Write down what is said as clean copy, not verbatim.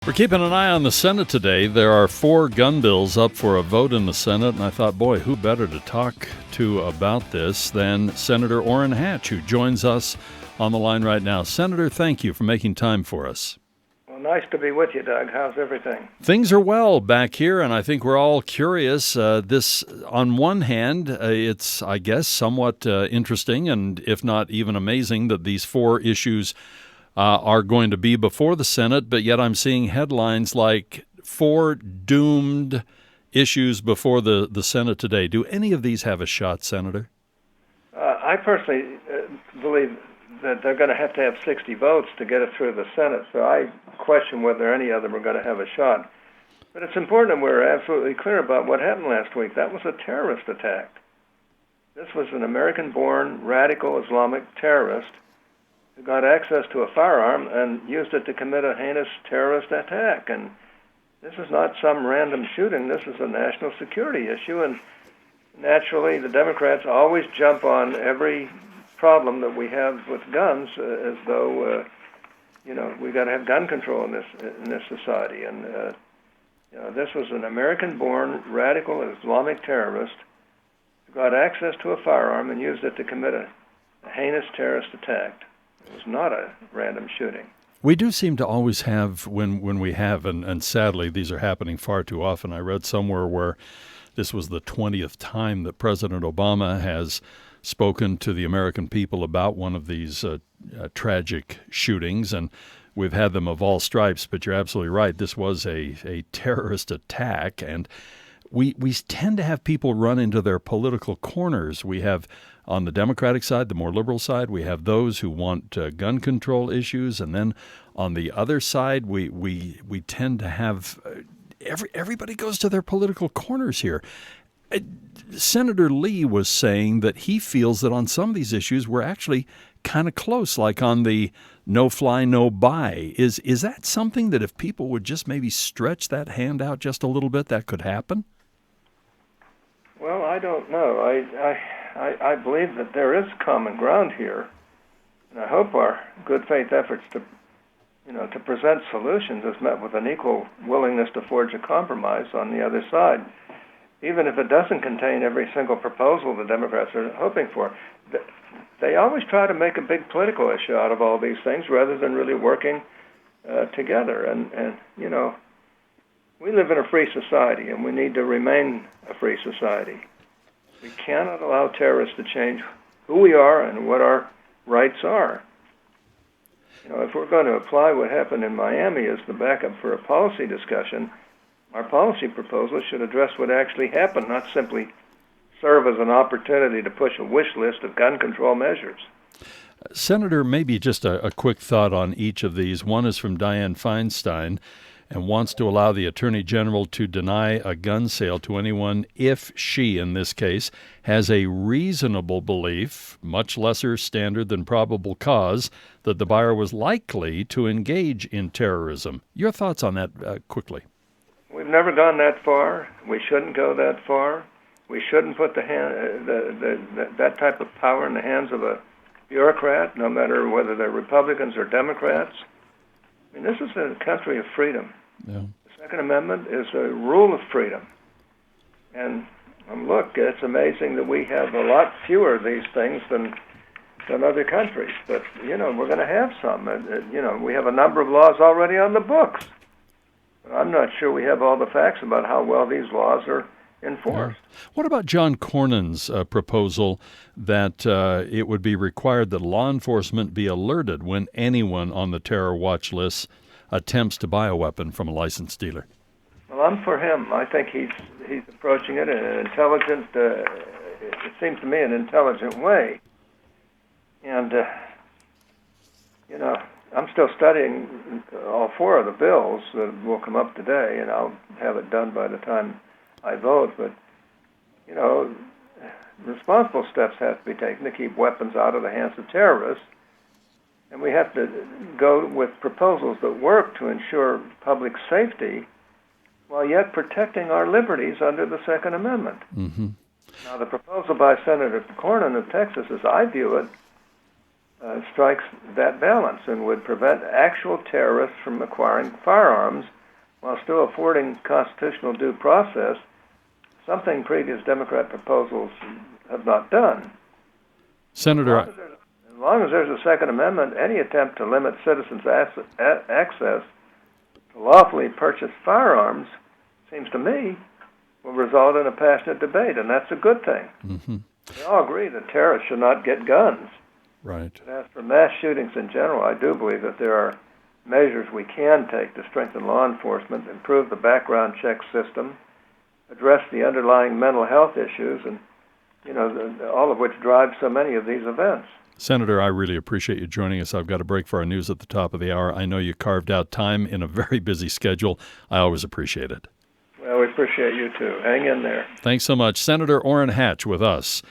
We're keeping an eye on the Senate today. There are 4 gun bills up for a vote in the Senate, and I thought, boy, who better to talk to about this than Senator Orrin Hatch, who joins us on the line right now. Senator, thank you for making time for us. Well, nice to be with you, Doug. How's everything? Things are well back here, and I think we're all curious. This, on one hand, it's, I guess, somewhat interesting and if not even amazing that these 4 issues are going to be before the Senate, but yet I'm seeing headlines like 4 doomed issues before the Senate today. Do any of these have a shot, Senator? I personally believe that they're going to have 60 votes to get it through the Senate, so I question whether any of them are going to have a shot. But it's important that we're absolutely clear about what happened last week. That was a terrorist attack. This was an American-born radical Islamic terrorist who got access to a firearm and used it to commit a heinous terrorist attack. And this is not some random shooting. This is a national security issue. And naturally, the Democrats always jump on every problem that we have with guns as though, we got to have gun control in this society. And this was an American-born radical Islamic terrorist who got access to a firearm and used it to commit a heinous terrorist attack. It was not a random shooting. We do seem to always have, when we have, and sadly these are happening far too often. I read somewhere where this was the 20th time that President Obama has spoken to the American people about one of these tragic shootings, and we've had them of all stripes, but you're absolutely right. This was a terrorist attack, and we tend to have people run into their political corners. We have, on the Democratic side, the more liberal side, we have those who want gun control issues, and then on the other side, we tend to have everybody goes to their political corners here. Senator Lee was saying that he feels that on some of these issues we're actually kind of close, like on the no-fly, no-buy. Is that something that if people would just maybe stretch that hand out just a little bit, that could happen? Well, I don't know. I believe that there is common ground here, and I hope our good faith efforts to present solutions is met with an equal willingness to forge a compromise on the other side, even if it doesn't contain every single proposal the Democrats are hoping for. They always try to make a big political issue out of all these things rather than really working together. And we live in a free society, and we need to remain a free society. We cannot allow terrorists to change who we are and what our rights are. If we're going to apply what happened in Miami as the backup for a policy discussion, our policy proposal should address what actually happened, not simply serve as an opportunity to push a wish list of gun control measures. Senator, maybe just a quick thought on each of these. One is from Dianne Feinstein, and wants to allow the Attorney General to deny a gun sale to anyone if she, in this case, has a reasonable belief, much lesser standard than probable cause, that the buyer was likely to engage in terrorism. Your thoughts on that quickly? We've never gone that far. We shouldn't go that far. We shouldn't put that type of power in the hands of a bureaucrat, no matter whether they're Republicans or Democrats. I mean, this is a country of freedom. Yeah. The Second Amendment is a rule of freedom. And look, it's amazing that we have a lot fewer of these things than other countries. But, we're going to have some. We have a number of laws already on the books. But I'm not sure we have all the facts about how well these laws are enforced. Yeah. What about John Cornyn's proposal that it would be required that law enforcement be alerted when anyone on the terror watch list attempts to buy a weapon from a licensed dealer? Well, I'm for him. I think he's approaching it in an intelligent, it seems to me, an intelligent way. And, I'm still studying all 4 of the bills that will come up today, and I'll have it done by the time I vote. But, responsible steps have to be taken to keep weapons out of the hands of terrorists. And we have to go with proposals that work to ensure public safety while yet protecting our liberties under the Second Amendment. Mm-hmm. Now, the proposal by Senator Cornyn of Texas, as I view it, strikes that balance and would prevent actual terrorists from acquiring firearms while still affording constitutional due process, something previous Democrat proposals have not done. Senator, As long as there's a Second Amendment, any attempt to limit citizens' access to lawfully purchased firearms, seems to me, will result in a passionate debate, and that's a good thing. mm-hmm. We all agree that terrorists should not get guns. Right. But as for mass shootings in general, I do believe that there are measures we can take to strengthen law enforcement, improve the background check system, address the underlying mental health issues, and all of which drive so many of these events. Senator, I really appreciate you joining us. I've got a break for our news at the top of the hour. I know you carved out time in a very busy schedule. I always appreciate it. Well, we appreciate you too. Hang in there. Thanks so much. Senator Orrin Hatch with us.